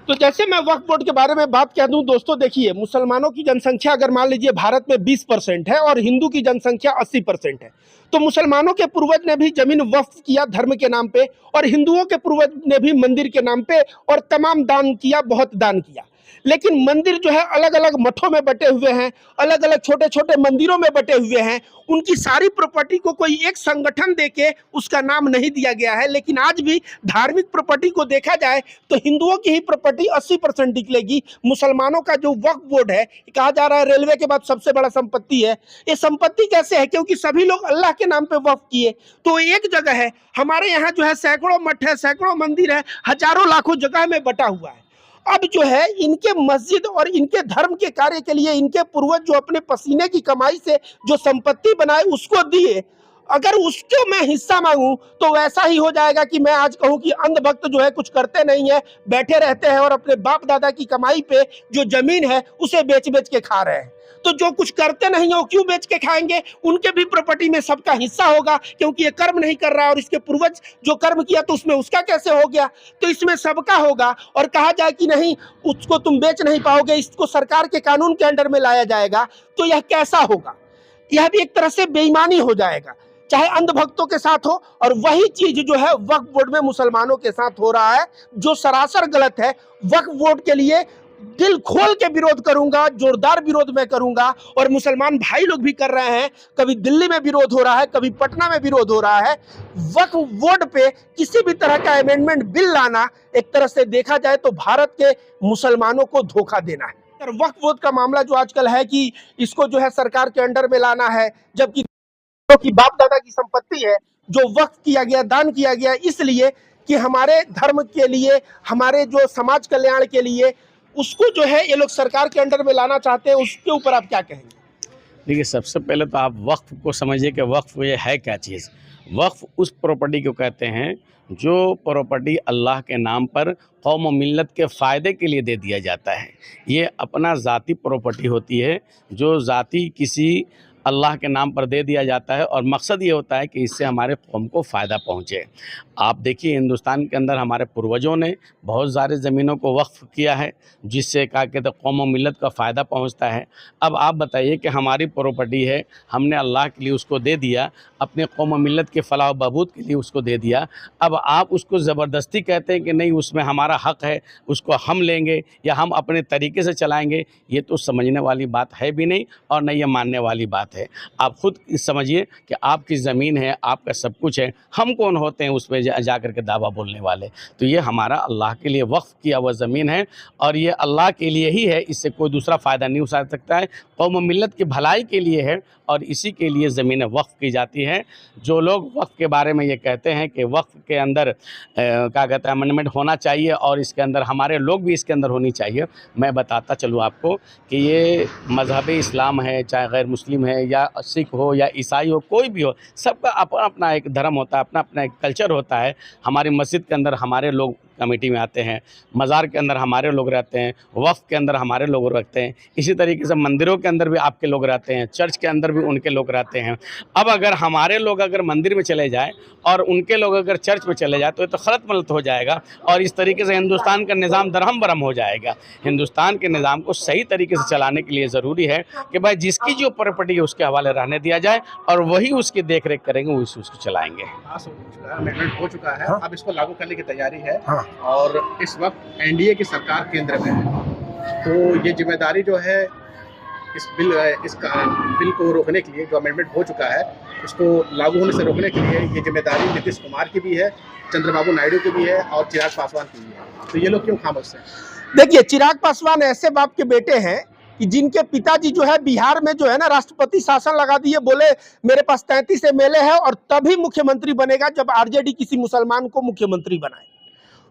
तो जैसे मैं वक्फ बोर्ड के बारे में बात कह दूं दोस्तों, देखिए मुसलमानों की जनसंख्या अगर मान लीजिए भारत में 20% है और हिंदू की जनसंख्या 80% है। तो मुसलमानों के पूर्वज ने भी जमीन वक्फ किया धर्म के नाम पे, और हिंदुओं के पूर्वज ने भी मंदिर के नाम पे और तमाम दान किया, बहुत दान किया। लेकिन मंदिर जो है अलग अलग मठों में बटे हुए हैं, अलग अलग छोटे छोटे मंदिरों में बटे हुए हैं। उनकी सारी प्रॉपर्टी को कोई एक संगठन देके उसका नाम नहीं दिया गया है। लेकिन आज भी धार्मिक प्रॉपर्टी को देखा जाए तो हिंदुओं की ही प्रॉपर्टी 80% निकलेगी। मुसलमानों का जो वक्फ बोर्ड है, कहा जा रहा है रेलवे के बाद सबसे बड़ा संपत्ति है। ये संपत्ति कैसे है? क्योंकि सभी लोग अल्लाह के नाम पे वक्फ किए। तो एक जगह है, हमारे यहाँ जो है सैकड़ों मठ है, सैकड़ों मंदिर है, हजारों लाखों जगह में बटा हुआ है। अब जो है इनके मस्जिद और इनके धर्म के कार्य के लिए इनके पूर्वज जो अपने पसीने की कमाई से जो संपत्ति बनाए उसको दिए, अगर उसको मैं हिस्सा मांगू तो वैसा ही हो जाएगा कि मैं आज कहूं कि अंधभक्त जो है कुछ करते नहीं है, बैठे रहते हैं और अपने बाप दादा की कमाई पे जो जमीन है उसे बेच बेच के खा रहे हैं। तो जो कुछ करते नहीं है वो क्यों बेच के खाएंगे? उनके भी प्रॉपर्टी में सबका हिस्सा होगा, क्योंकि ये कर्म नहीं कर रहा है और इसके पूर्वज जो कर्म किया तो उसमें उसका कैसे हो गया? तो इसमें सबका होगा। और कहा जाए कि नहीं उसको तुम बेच नहीं पाओगे, इसको सरकार के कानून के अंडर में लाया जाएगा, तो यह कैसा होगा? यह भी एक तरह से बेईमानी हो जाएगा, चाहे अंधभक्तों के साथ हो। और वही चीज जो है वक्फ बोर्ड में मुसलमानों के साथ हो रहा है, जो सरासर गलत है। वक्फ बोर्ड के लिए दिल खोल के विरोध करूंगा, जोरदार विरोध मैं करूंगा, और मुसलमान भाई लोग भी कर रहे हैं। कभी दिल्ली में विरोध हो रहा है, कभी पटना में विरोध हो रहा है। वक्फ बोर्ड पे किसी भी तरह का अमेंडमेंट बिल लाना एक तरह से देखा जाए तो भारत के मुसलमानों को धोखा देना है। वक्फ बोर्ड का मामला जो आजकल है कि इसको जो है सरकार के अंडर में लाना है, जबकि की बाप दादा की संपत्ति है जो वक्फ किया गया, दान किया गया, इसलिए कि हमारे धर्म के लिए, हमारे जो समाज कल्याण के लिए, उसको जो है ये लोग सरकार के अंडर में लाना चाहते हैं। उसके ऊपर आप क्या कहेंगे? देखिए, सबसे पहले तो आप वक्फ को समझिए कि वक्फ ये है क्या चीज़। वक्फ उस प्रॉपर्टी को कहते हैं जो प्रॉपर्टी अल्लाह के नाम पर कौम और मिल्लत के फ़ायदे के लिए दे दिया जाता है। ये अपना ज़ाती प्रॉपर्टी होती है जो ज़ाती किसी अल्लाह के नाम पर दे दिया जाता है, और मकसद ये होता है कि इससे हमारे कौम को फ़ायदा पहुँचे। आप देखिए, हिंदुस्तान के अंदर हमारे पूर्वजों ने बहुत सारे ज़मीनों को वक्फ किया है, जिससे क्या कहते हैं कौम और मिल्लत का फ़ायदा पहुँचता है। अब आप बताइए कि हमारी प्रॉपर्टी है, हमने अल्लाह के लिए उसको दे दिया, अपने कौम और मिल्लत के फलाह बहबूद के लिए उसको दे दिया। अब आप उसको ज़बरदस्ती कहते हैं कि नहीं उसमें हमारा हक़ है, उसको हम लेंगे या हम अपने तरीके से चलाएँगे। ये तो समझने वाली बात है भी नहीं और न ये मानने वाली बात है। आप खुद समझिए कि आपकी ज़मीन है, आपका सब कुछ है, हम कौन होते हैं उसमें जा कर के दावा बोलने वाले? तो ये हमारा अल्लाह के लिए वक्फ किया हुआ ज़मीन है और ये अल्लाह के लिए ही है, इससे कोई दूसरा फ़ायदा नहीं उठा सकता है। कौम और मिल्लत की भलाई के लिए है और इसी के लिए ज़मीनें वक्फ की जाती हैं। जो लोग वक्फ के बारे में ये कहते हैं कि वक्फ के अंदर क्या कहते हैं अमेंडमेंट होना चाहिए और इसके अंदर हमारे लोग भी इसके अंदर होनी चाहिए, मैं बताता चलूँ आपको कि ये मज़हब इस्लाम है, चाहे गैर मुस्लिम है या सिख हो या ईसाई हो, कोई भी हो, सबका अपना अपना एक धर्म होता है, अपना अपना एक कल्चर होता है। हमारी मस्जिद के अंदर हमारे लोग कमेटी में आते हैं, मज़ार के अंदर हमारे लोग रहते हैं, वक्फ के अंदर हमारे लोग रहते हैं, इसी तरीके से मंदिरों के अंदर भी आपके लोग रहते हैं, चर्च के अंदर भी उनके लोग रहते हैं। अब अगर हमारे लोग अगर मंदिर में चले जाएं और उनके लोग अगर चर्च में चले जाए तो ये तो खलत मलत हो जाएगा और इस तरीके से हिंदुस्तान का निज़ाम दरहम बरहम हो जाएगा। हिंदुस्तान के निज़ाम को सही तरीके से चलाने के लिए ज़रूरी है कि भाई जिसकी जो प्रॉपर्टी है उसके हवाले रहने दिया जाए और वही उसकी देख रेख करेंगे, वही उसको चलाएंगे। अमेंडमेंट हो चुका है, अब इसको लागू करने की तैयारी है और इस वक्त एनडीए की सरकार केंद्र में है। तो ये जिम्मेदारी जो है इस बिल को रोकने के लिए, जो अमेंडमेंट हो चुका है उसको लागू होने से रोकने के लिए, ये जिम्मेदारी नीतीश कुमार की भी है, चंद्रबाबू नायडू की भी है और चिराग पासवान की भी है। तो ये लोग क्यों खामोश हैं? देखिए, चिराग पासवान ऐसे बाप के बेटे हैं कि जिनके पिताजी जो है बिहार में जो है ना राष्ट्रपति शासन लगा दिए, बोले मेरे पास 33 एमएलए है और तभी मुख्यमंत्री बनेगा जब आरजेडी किसी मुसलमान को मुख्यमंत्री बनाए।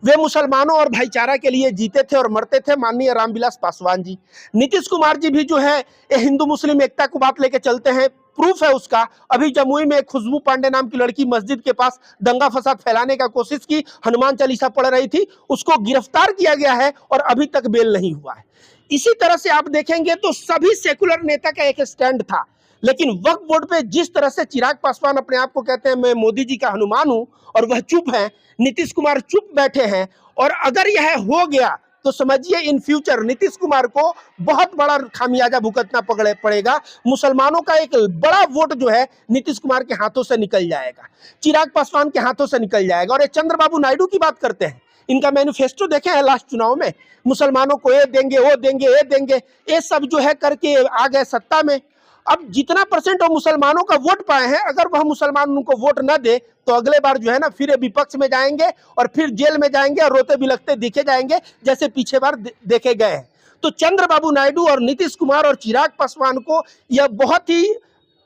वे मुसलमानों और भाईचारा के लिए जीते थे और मरते थे, माननीय रामविलास पासवान जी। नीतीश कुमार जी भी जो है हिंदू मुस्लिम एकता को बात लेके चलते हैं, प्रूफ है उसका। अभी जमुई में खुशबू पांडे नाम की लड़की मस्जिद के पास दंगा फसाद फैलाने का कोशिश की, हनुमान चालीसा पढ़ रही थी, उसको गिरफ्तार किया गया है और अभी तक बेल नहीं हुआ है। इसी तरह से आप देखेंगे तो सभी सेकुलर नेता का एक स्टैंड था, लेकिन वक्फ बोर्ड पे जिस तरह से चिराग पासवान अपने आप को कहते हैं मैं मोदी जी का हनुमान हूं और वह चुप है, नीतीश कुमार चुप बैठे हैं, और अगर यह हो गया तो समझिए इन फ्यूचर नीतीश कुमार को बहुत बड़ा खामियाजा भुगतना पड़ेगा। मुसलमानों का एक बड़ा वोट जो है नीतीश कुमार के हाथों से निकल जाएगा, चिराग पासवान के हाथों से निकल जाएगा। और ये चंद्रबाबू नायडू की बात करते हैं, इनका मैनिफेस्टो देखे हैं लास्ट चुनाव में, मुसलमानों को ये देंगे वो देंगे ये देंगे, ये सब जो है करके आ गए सत्ता में। अब जितना परसेंट वो मुसलमानों का वोट पाए हैं, अगर वह मुसलमान उनको वोट न दे तो अगले बार जो है ना फिर विपक्ष में जाएंगे और फिर जेल में जाएंगे और रोते बिलखते दिखे जाएंगे, जैसे पीछे बार देखे गए हैं। तो चंद्रबाबू नायडू और नीतीश कुमार और चिराग पासवान को यह बहुत ही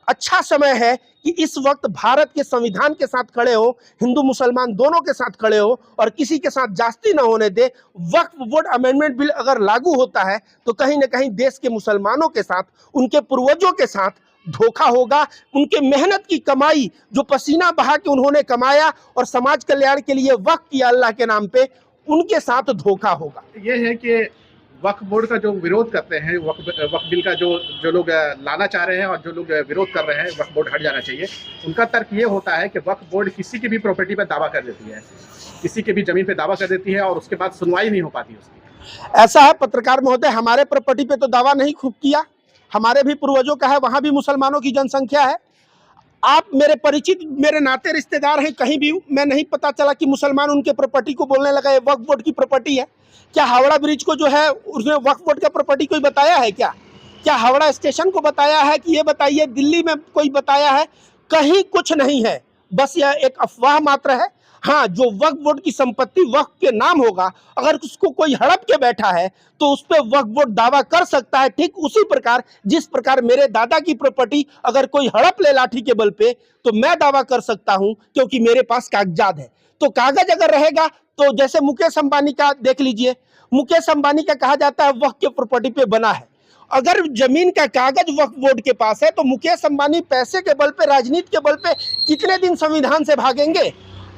अच्छा समय है कि इस वक्त भारत के संविधान के साथ खड़े हो, हिंदू मुसलमान दोनों के साथ खड़े हो और किसी के साथ जास्ती न होने दे। वक्फ बोर्ड अमेंडमेंट बिल अगर लागू होता है तो कहीं ना कहीं देश के मुसलमानों के साथ, उनके पूर्वजों के साथ धोखा होगा। उनके मेहनत की कमाई जो पसीना बहा के उन्होंने कमाया और समाज कल्याण के लिए वक्फ किया अल्लाह के नाम पे, उनके साथ धोखा होगा। ये है कि वक्फ बोर्ड का जो विरोध करते हैं, वक्फ बिल का जो लोग लाना चाह रहे हैं और जो लोग विरोध कर रहे हैं वक्फ बोर्ड हट जाना चाहिए, उनका तर्क ये होता है कि वक्फ बोर्ड किसी की भी प्रॉपर्टी पर दावा कर देती है, किसी की भी जमीन पे दावा कर देती है और उसके बाद सुनवाई नहीं हो पाती उसकी। ऐसा है पत्रकार महोदय, हमारे प्रॉपर्टी पे तो दावा नहीं खूब किया, हमारे भी पूर्वजों का है, वहां भी मुसलमानों की जनसंख्या है। आप मेरे परिचित, मेरे नाते रिश्तेदार हैं, कहीं भी मैं नहीं पता चला कि मुसलमान उनके प्रॉपर्टी को बोलने लगा ये वक्फ बोर्ड की प्रॉपर्टी है। क्या हावड़ा ब्रिज को जो है उसने वक्फ बोर्ड का प्रॉपर्टी कोई बताया है क्या? क्या हावड़ा स्टेशन को बताया है कि ये बताइए? दिल्ली में कोई बताया है? कहीं कुछ नहीं है, बस यह एक अफवाह मात्र है। हाँ, जो वक्फ बोर्ड की संपत्ति वक्फ के नाम होगा, अगर उसको कोई हड़प के बैठा है तो उस पर वक्फ बोर्ड दावा कर सकता है, ठीक उसी प्रकार जिस प्रकार मेरे दादा की प्रॉपर्टी अगर कोई हड़प ले लाठी के बल पे तो मैं दावा कर सकता हूं, क्योंकि मेरे पास कागजात है। तो कागज अगर रहेगा तो जैसे मुकेश अंबानी का देख लीजिए, मुकेश अंबानी का कहा जाता है वक्फ के प्रॉपर्टी पे बना है। अगर जमीन का कागज वक्फ बोर्ड के पास है तो मुकेश अंबानी पैसे के बल पे, राजनीति के बल पे कितने दिन संविधान से भागेंगे?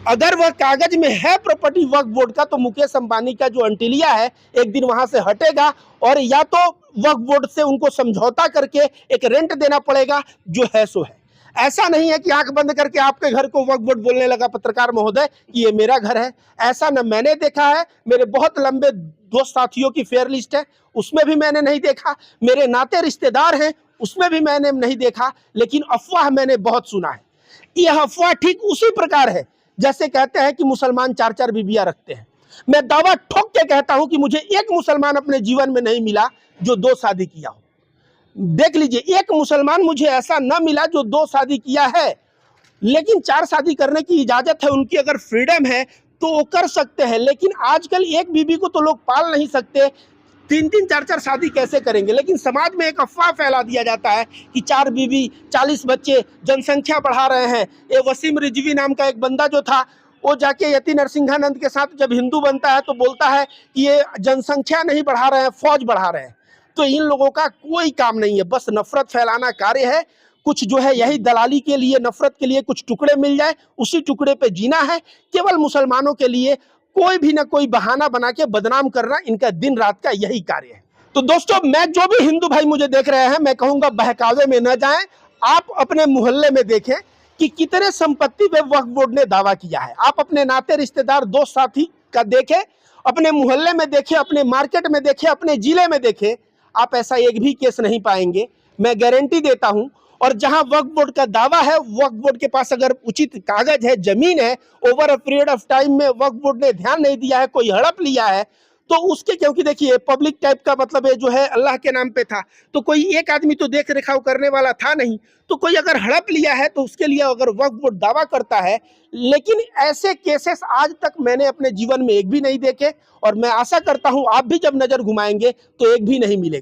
अगर वह कागज में है प्रॉपर्टी वक्फ बोर्ड का तो मुकेश अंबानी का जो अंटिलिया है एक दिन वहां से हटेगा और या तो वक्फ बोर्ड से उनको समझौता करके एक रेंट देना पड़ेगा, जो है सो है। ऐसा नहीं है कि आंख बंद करके आपके घर को वक्फ बोर्ड बोलने लगा पत्रकार महोदय कि ये मेरा घर है। ऐसा न मैंने देखा है, मेरे बहुत लंबे दोस्त साथियों की फेयर लिस्ट है, उसमें भी मैंने नहीं देखा। मेरे नाते रिश्तेदार हैं, उसमें भी मैंने नहीं देखा। लेकिन अफवाह मैंने बहुत सुना है। यह अफवाह ठीक उसी प्रकार है जैसे कहते हैं कि मुसलमान 4-4 बीबियां रखते हैं। मैं दावा ठोक के कहता हूं कि मुझे एक मुसलमान अपने जीवन में नहीं मिला जो 2 शादी किया हो। देख लीजिए, एक मुसलमान मुझे ऐसा न मिला जो 2 शादी किया है। लेकिन 4 शादी करने की इजाजत है, उनकी अगर फ्रीडम है तो वो कर सकते हैं। लेकिन आजकल एक बीबी को तो लोग पाल नहीं सकते, 3-3, 4-4 शादी कैसे करेंगे? लेकिन समाज में एक अफवाह फैला दिया जाता है कि 4 बीबी 40 बच्चे, जनसंख्या बढ़ा रहे हैं। ये वसीम रिजवी नाम का एक बंदा जो था, वो जाके यति नरसिंहानंद के साथ जब हिंदू बनता है तो बोलता है कि ये जनसंख्या नहीं बढ़ा रहे हैं, फौज बढ़ा रहे हैं। तो इन लोगों का कोई काम नहीं है, बस नफरत फैलाना कार्य है। कुछ जो है यही दलाली के लिए, नफरत के लिए कुछ टुकड़े मिल जाए, उसी टुकड़े पे जीना है। केवल मुसलमानों के लिए कोई भी ना कोई बहाना बना के बदनाम करना इनका दिन रात का यही कार्य है। तो दोस्तों, मैं जो भी हिंदू भाई मुझे देख रहे हैं, मैं कहूंगा बहकावे में न जाएं। आप अपने मोहल्ले में देखें कि कितने संपत्ति पे वक्फ बोर्ड ने दावा किया है। आप अपने नाते रिश्तेदार, दोस्त साथी का देखें, अपने मोहल्ले में देखें, अपने मार्केट में देखें, अपने जिले में देखें, आप ऐसा एक भी केस नहीं पाएंगे, मैं गारंटी देता हूं। और जहां वक्फ बोर्ड का दावा है, वक्फ बोर्ड के पास अगर उचित कागज है, जमीन है, over a period of time में वक्फ बोर्ड ने ध्यान नहीं दिया है, कोई हड़प लिया है तो उसके, क्योंकि देखिए पब्लिक टाइप का मतलब है जो है अल्लाह के नाम पे था, तो कोई एक आदमी तो देख रेखाव करने वाला था नहीं। तो कोई अगर हड़प लिया है तो उसके लिए अगर वक्फ बोर्ड दावा करता है। लेकिन ऐसे केसेस आज तक मैंने अपने जीवन में एक भी नहीं देखे और मैं आशा करता हूं आप भी जब नजर घुमाएंगे तो एक भी नहीं मिलेगा।